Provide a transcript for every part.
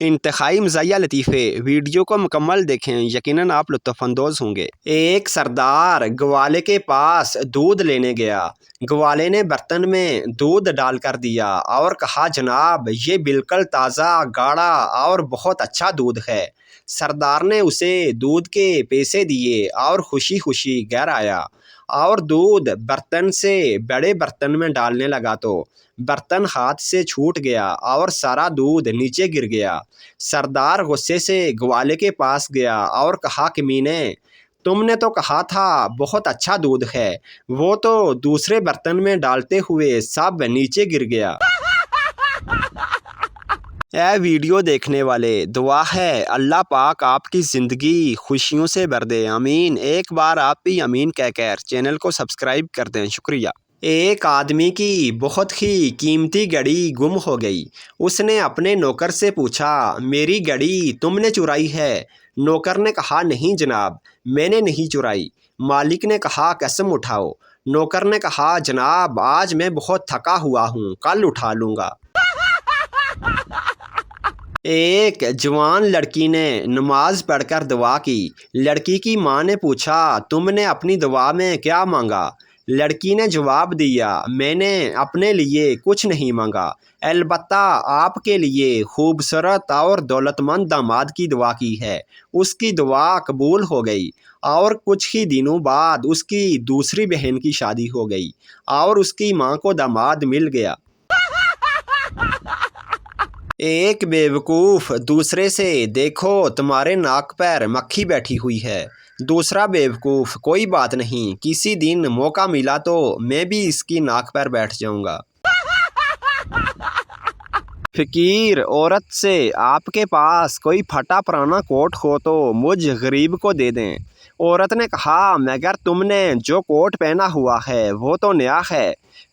انتہائی مزاحیہ لطیفے، ویڈیو کو مکمل دیکھیں، یقیناً آپ لطف اندوز ہوں گے۔ ایک سردار گوالے کے پاس دودھ لینے گیا۔ گوالے نے برتن میں دودھ ڈال کر دیا اور کہا، جناب یہ بالکل تازہ، گاڑھا اور بہت اچھا دودھ ہے۔ سردار نے اسے دودھ کے پیسے دیے اور خوشی خوشی گھر آیا اور دودھ برتن سے بڑے برتن میں ڈالنے لگا تو برتن ہاتھ سے چھوٹ گیا اور سارا دودھ نیچے گر گیا۔ سردار غصے سے گوالے کے پاس گیا اور کہا، کمینے، تم نے تو کہا تھا بہت اچھا دودھ ہے، وہ تو دوسرے برتن میں ڈالتے ہوئے سب نیچے گر گیا۔ اے ویڈیو دیکھنے والے، دعا ہے اللہ پاک آپ کی زندگی خوشیوں سے بھر دے، آمین۔ ایک بار آپ بھی آمین کہہ کر چینل کو سبسکرائب کر دیں، شکریہ۔ ایک آدمی کی بہت ہی قیمتی گھڑی گم ہو گئی۔ اس نے اپنے نوکر سے پوچھا، میری گھڑی تم نے چرائی ہے؟ نوکر نے کہا، نہیں جناب، میں نے نہیں چرائی۔ مالک نے کہا، قسم اٹھاؤ۔ نوکر نے کہا، جناب آج میں بہت تھکا ہوا ہوں، کل اٹھا لوں گا۔ ایک جوان لڑکی نے نماز پڑھ کر دعا کی۔ لڑکی کی ماں نے پوچھا، تم نے اپنی دعا میں کیا مانگا؟ لڑکی نے جواب دیا، میں نے اپنے لیے کچھ نہیں مانگا، البتہ آپ کے لیے خوبصورت اور دولت مند داماد کی دعا کی ہے۔ اس کی دعا قبول ہو گئی اور کچھ ہی دنوں بعد اس کی دوسری بہن کی شادی ہو گئی اور اس کی ماں کو داماد مل گیا۔ ایک بیوقوف دوسرے سے، دیکھو تمہارے ناک پر مکھی بیٹھی ہوئی ہے۔ دوسرا بیوقوف، کوئی بات نہیں، کسی دن موقع ملا تو میں بھی اس کی ناک پر بیٹھ جاؤں گا۔ فقیر عورت سے، آپ کے پاس کوئی پھٹا پرانا کوٹ ہو تو مجھ غریب کو دے دیں۔ عورت نے کہا، مگر تم نے جو کوٹ پہنا ہوا ہے وہ تو نیا ہے۔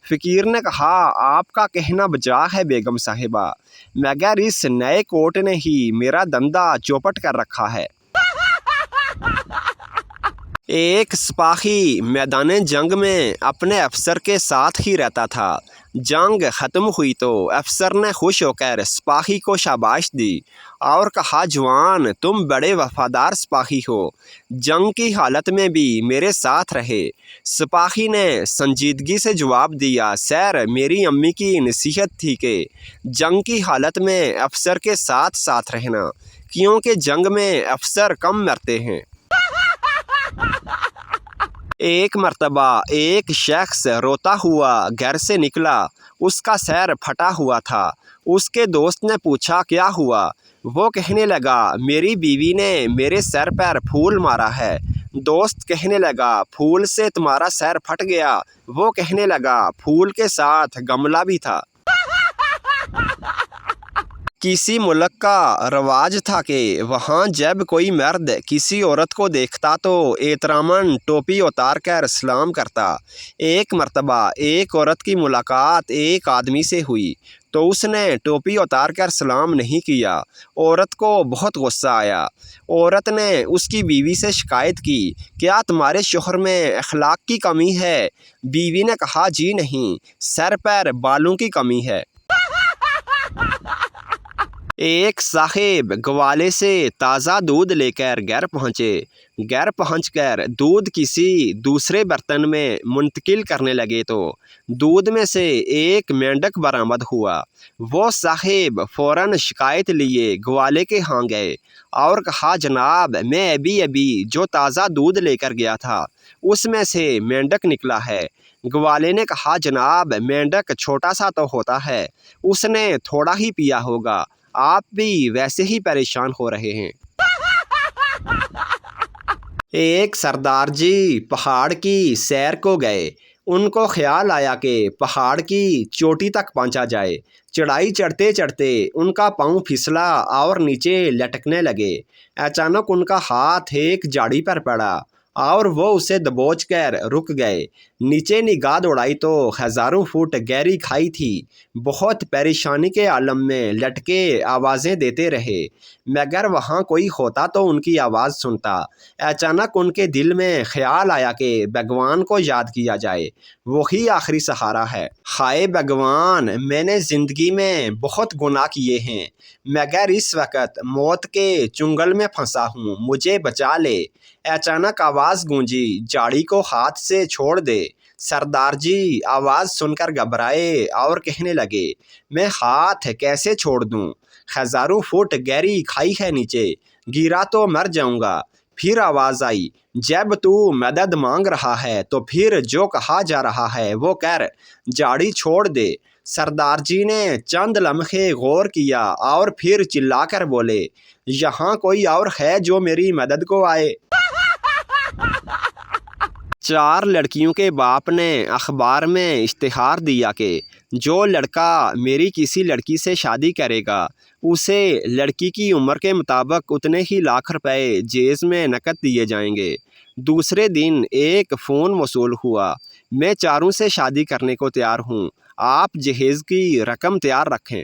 فقیر نے کہا، آپ کا کہنا بجا ہے بیگم صاحبہ، مگر اس نئے کوٹ نے ہی میرا دندہ چوپٹ کر رکھا ہے۔ ایک سپاہی میدان جنگ میں اپنے افسر کے ساتھ ہی رہتا تھا۔ جنگ ختم ہوئی تو افسر نے خوش ہو کر سپاہی کو شاباش دی اور کہا، جوان تم بڑے وفادار سپاہی ہو، جنگ کی حالت میں بھی میرے ساتھ رہے۔ سپاہی نے سنجیدگی سے جواب دیا، سر میری امی کی نصیحت تھی کہ جنگ کی حالت میں افسر کے ساتھ ساتھ رہنا، کیونکہ جنگ میں افسر کم مرتے ہیں۔ ایک مرتبہ ایک شخص روتا ہوا گھر سے نکلا، اس کا سر پھٹا ہوا تھا۔ اس کے دوست نے پوچھا، کیا ہوا؟ وہ کہنے لگا، میری بیوی نے میرے سر پر پھول مارا ہے۔ دوست کہنے لگا، پھول سے تمہارا سر پھٹ گیا؟ وہ کہنے لگا، پھول کے ساتھ گملہ بھی تھا۔ کسی ملک کا رواج تھا کہ وہاں جب کوئی مرد کسی عورت کو دیکھتا تو احتراماً ٹوپی اتار کر سلام کرتا۔ ایک مرتبہ ایک عورت کی ملاقات ایک آدمی سے ہوئی تو اس نے ٹوپی اتار کر سلام نہیں کیا۔ عورت کو بہت غصہ آیا۔ عورت نے اس کی بیوی سے شکایت کی، کیا تمہارے شوہر میں اخلاق کی کمی ہے؟ بیوی نے کہا، جی نہیں، سر پر بالوں کی کمی ہے۔ ایک صاحب گوالے سے تازہ دودھ لے کر گھر پہنچے۔ گھر پہنچ کر دودھ کسی دوسرے برتن میں منتقل کرنے لگے تو دودھ میں سے ایک مینڈک برآمد ہوا۔ وہ صاحب فوراً شکایت لیے گوالے کے ہاں گئے اور کہا، جناب میں ابھی جو تازہ دودھ لے کر گیا تھا اس میں سے مینڈک نکلا ہے۔ گوالے نے کہا، جناب مینڈک چھوٹا سا تو ہوتا ہے، اس نے تھوڑا ہی پیا ہوگا، آپ بھی ویسے ہی پریشان ہو رہے ہیں۔ ایک سردار جی پہاڑ کی سیر کو گئے۔ ان کو خیال آیا کہ پہاڑ کی چوٹی تک پہنچا جائے۔ چڑھائی چڑھتے چڑھتے ان کا پاؤں پھسلا اور نیچے لٹکنے لگے۔ اچانک ان کا ہاتھ ایک جھاڑی پر پڑا اور وہ اسے دبوچ کر رک گئے۔ نیچے نگاہ دوڑائی تو ہزاروں فٹ گہری کھائی تھی۔ بہت پریشانی کے عالم میں لٹکے آوازیں دیتے رہے، مگر وہاں کوئی ہوتا تو ان کی آواز سنتا۔ اچانک ان کے دل میں خیال آیا کہ بھگوان کو یاد کیا جائے، وہی آخری سہارا ہے۔ ہائے بھگوان، میں نے زندگی میں بہت گناہ کیے ہیں، مگر اس وقت موت کے چنگل میں پھنسا ہوں، مجھے بچا لے۔ اچانک آواز گونجی، جھاڑی کو ہاتھ سے چھوڑ دے۔ سردار جی آواز سن کر گھبرائے اور کہنے لگے، میں ہاتھ کیسے چھوڑ دوں؟ ہزاروں فٹ گہری کھائی ہے نیچے، گرا تو مر جاؤں گا۔ پھر آواز آئی، جب تو مدد مانگ رہا ہے تو پھر جو کہا جا رہا ہے وہ کر، جھاڑی چھوڑ دے۔ سردار جی نے چند لمحے غور کیا اور پھر چلا کر بولے، یہاں کوئی اور ہے جو میری مدد کو آئے؟ 4 لڑکیوں کے باپ نے اخبار میں اشتہار دیا کہ جو لڑکا میری کسی لڑکی سے شادی کرے گا اسے لڑکی کی عمر کے مطابق اتنے ہی لاکھ روپے جیز میں نقد دیے جائیں گے۔ دوسرے دن ایک فون موصول ہوا، میں چاروں سے شادی کرنے کو تیار ہوں، آپ جہیز کی رقم تیار رکھیں۔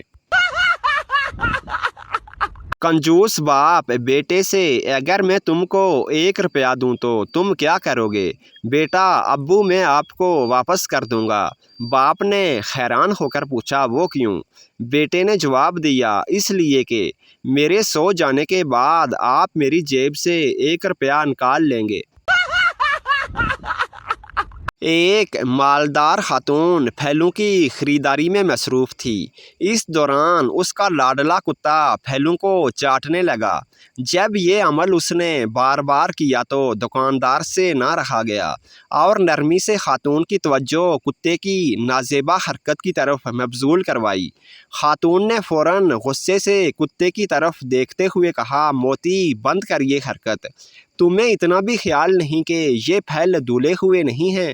کنجوس باپ بیٹے سے، اگر میں تم کو 1 روپیہ دوں تو تم کیا کرو گے؟ بیٹا، ابو میں آپ کو واپس کر دوں گا۔ باپ نے حیران ہو کر پوچھا، وہ کیوں؟ بیٹے نے جواب دیا، اس لیے کہ میرے سو جانے کے بعد آپ میری جیب سے 1 روپیہ نکال لیں گے۔ ایک مالدار خاتون پھلوں کی خریداری میں مصروف تھی۔ اس دوران اس کا لاڈلا کتا پھلوں کو چاٹنے لگا۔ جب یہ عمل اس نے بار بار کیا تو دکاندار سے نہ رہا گیا اور نرمی سے خاتون کی توجہ کتے کی نازیبا حرکت کی طرف مبذول کروائی۔ خاتون نے فوراً غصے سے کتے کی طرف دیکھتے ہوئے کہا، موتی، بند کر یہ حرکت، تمہیں اتنا بھی خیال نہیں کہ یہ پھل دھلے ہوئے نہیں ہیں؟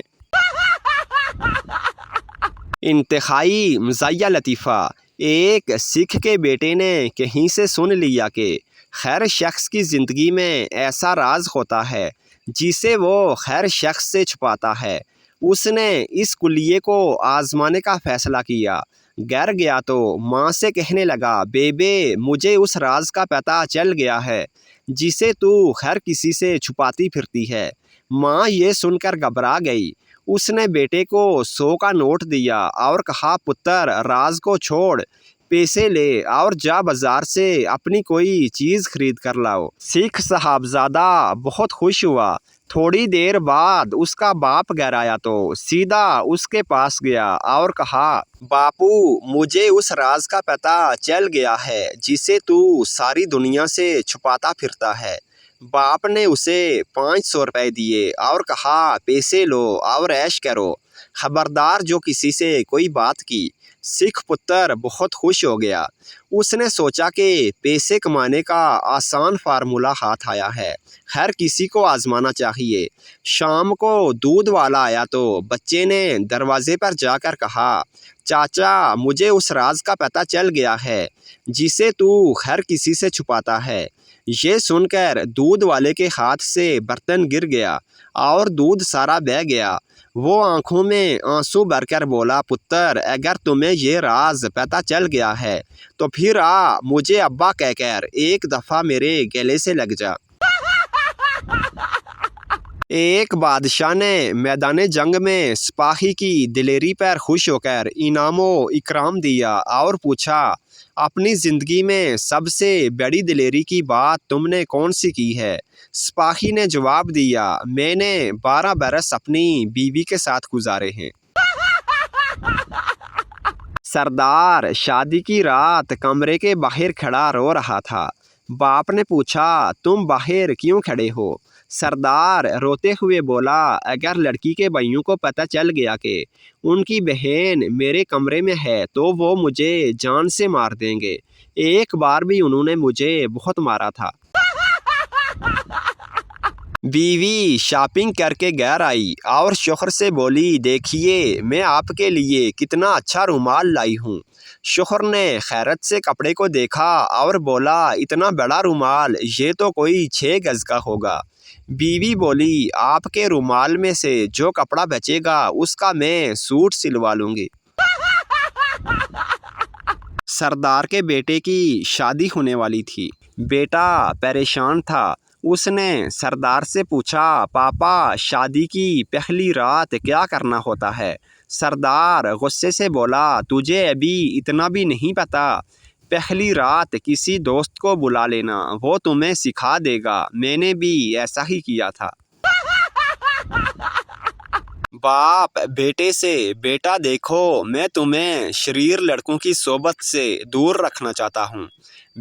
انتہائی مزاحیہ لطیفہ، ایک سکھ کے بیٹے نے کہیں سے سن لیا کہ خیر شخص کی زندگی میں ایسا راز ہوتا ہے جسے وہ خیر شخص سے چھپاتا ہے۔ اس نے اس کلیے کو آزمانے کا فیصلہ کیا۔ گھر گیا تو ماں سے کہنے لگا، بیبے، مجھے اس راز کا پتہ چل گیا ہے جسے تو ہر کسی سے چھپاتی پھرتی ہے۔ ماں یہ سن کر گھبرا گئی۔ اس نے بیٹے کو 100 کا نوٹ دیا اور کہا، پتر، راز کو چھوڑ، پیسے لے اور جا بازار سے اپنی کوئی چیز خرید کر لاؤ۔ سکھ صاحبزادہ بہت خوش ہوا۔ تھوڑی دیر بعد اس کا باپ گھر آیا تو سیدھا اس کے پاس گیا اور کہا، باپو، مجھے اس راز کا پتہ چل گیا ہے جسے تو ساری دنیا سے چھپاتا پھرتا ہے۔ باپ نے اسے 500 روپے دیے اور کہا، پیسے لو اور عیش کرو، خبردار جو کسی سے کوئی بات کی۔ سکھ پتر بہت خوش ہو گیا۔ اس نے سوچا کہ پیسے کمانے کا آسان فارمولہ ہاتھ آیا ہے، ہر کسی کو آزمانا چاہیے۔ شام کو دودھ والا آیا تو بچے نے دروازے پر جا کر کہا، چاچا، مجھے اس راز کا پتہ چل گیا ہے جسے تو ہر کسی سے چھپاتا ہے۔ یہ سن کر دودھ والے کے ہاتھ سے برتن گر گیا اور دودھ سارا بہہ گیا۔ وہ آنکھوں میں آنسو بھر کر بولا، پتر، اگر تمہیں یہ راز پتہ چل گیا ہے تو پھر مجھے ابا کہہ کر ایک دفعہ میرے گلے سے لگ جا۔ ایک بادشاہ نے میدان جنگ میں سپاہی کی دلیری پر خوش ہو کر انعام و اکرام دیا اور پوچھا، اپنی زندگی میں سب سے بڑی دلیری کی بات تم نے کون سی کی ہے؟ سپاہی نے جواب دیا، میں نے 12 برس اپنی بیوی کے ساتھ گزارے ہیں۔ سردار شادی کی رات کمرے کے باہر کھڑا رو رہا تھا۔ باپ نے پوچھا، تم باہر کیوں کھڑے ہو؟ سردار روتے ہوئے بولا، اگر لڑکی کے بھائیوں کو پتہ چل گیا کہ ان کی بہن میرے کمرے میں ہے تو وہ مجھے جان سے مار دیں گے۔ ایک بار بھی انہوں نے مجھے بہت مارا تھا۔ بیوی شاپنگ کر کے گھر آئی اور شوہر سے بولی، دیکھیے میں آپ کے لیے کتنا اچھا رومال لائی ہوں۔ شوہر نے حیرت سے کپڑے کو دیکھا اور بولا، اتنا بڑا رومال، یہ تو کوئی 6 گز کا ہوگا۔ بیوی بولی آپ کے رومال میں سے جو کپڑا بچے گا اس کا میں سوٹ سلوا لوں گی۔ سردار کے بیٹے کی شادی ہونے والی تھی۔ بیٹا پریشان تھا۔ اس نے سردار سے پوچھا پاپا شادی کی پہلی رات کیا کرنا ہوتا ہے؟ سردار غصے سے بولا تجھے ابھی اتنا بھی نہیں پتا؟ پہلی رات کسی دوست کو بلا لینا، وہ تمہیں سکھا دے گا، میں نے بھی ایسا ہی کیا تھا۔ باپ بیٹے سے بیٹا دیکھو میں تمہیں شریر لڑکوں کی صحبت سے دور رکھنا چاہتا ہوں۔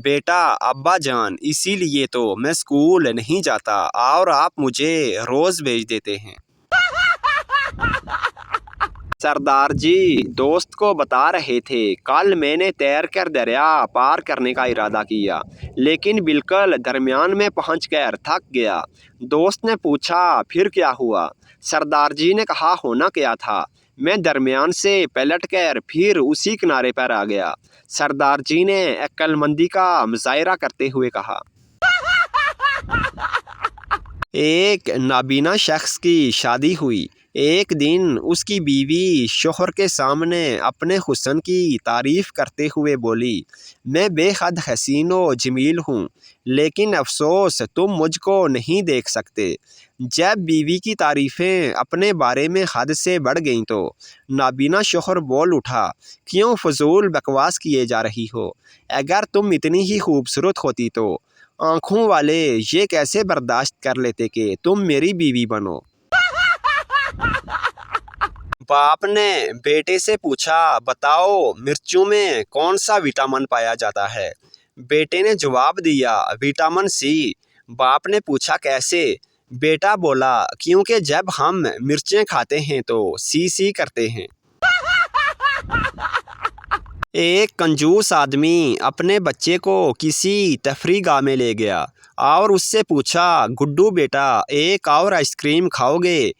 بیٹا ابا جان اسی لیے تو میں اسکول نہیں جاتا اور آپ مجھے روز بھیج دیتے ہیں۔ سردار جی دوست کو بتا رہے تھے کل میں نے تیر کر دریا پار کرنے کا ارادہ کیا لیکن بالکل درمیان میں پہنچ کر تھک گیا۔ دوست نے پوچھا پھر کیا ہوا؟ سردار جی نے کہا ہونا کیا تھا، میں درمیان سے پلٹ کر پھر اسی کنارے پر آ گیا۔ سردار جی نے عقل مندی کا مظاہرہ کرتے ہوئے کہا۔ ایک نابینا شخص کی شادی ہوئی۔ ایک دن اس کی بیوی شوہر کے سامنے اپنے حسن کی تعریف کرتے ہوئے بولی میں بے حد حسین و جمیل ہوں لیکن افسوس تم مجھ کو نہیں دیکھ سکتے۔ جب بیوی کی تعریفیں اپنے بارے میں حد سے بڑھ گئیں تو نابینا شوہر بول اٹھا کیوں فضول بکواس کیے جا رہی ہو؟ اگر تم اتنی ہی خوبصورت ہوتی تو آنکھوں والے یہ کیسے برداشت کر لیتے کہ تم میری بیوی بنو؟ باپ نے بیٹے سے پوچھا بتاؤ مرچوں میں کون سا وٹامن پایا جاتا ہے؟ بیٹے نے جواب دیا وٹامن سی۔ باپ نے پوچھا کیسے؟ بیٹا بولا کیونکہ جب ہم مرچیں کھاتے ہیں تو سی کرتے ہیں۔ ایک کنجوس آدمی اپنے بچے کو کسی تفریح گاہ میں لے گیا اور اس سے پوچھا گڈو بیٹا ایک اور آئس کریم کھاؤ گے؟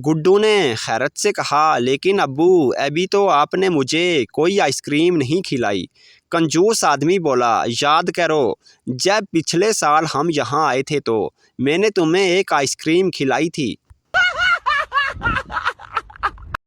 گڈو نے حیرت سے کہا لیکن ابو ابھی تو آپ نے مجھے کوئی آئس کریم نہیں کھلائی۔ کنجوس آدمی بولا یاد کرو جب پچھلے سال ہم یہاں آئے تھے تو میں نے تمہیں ایک آئس کریم کھلائی تھی۔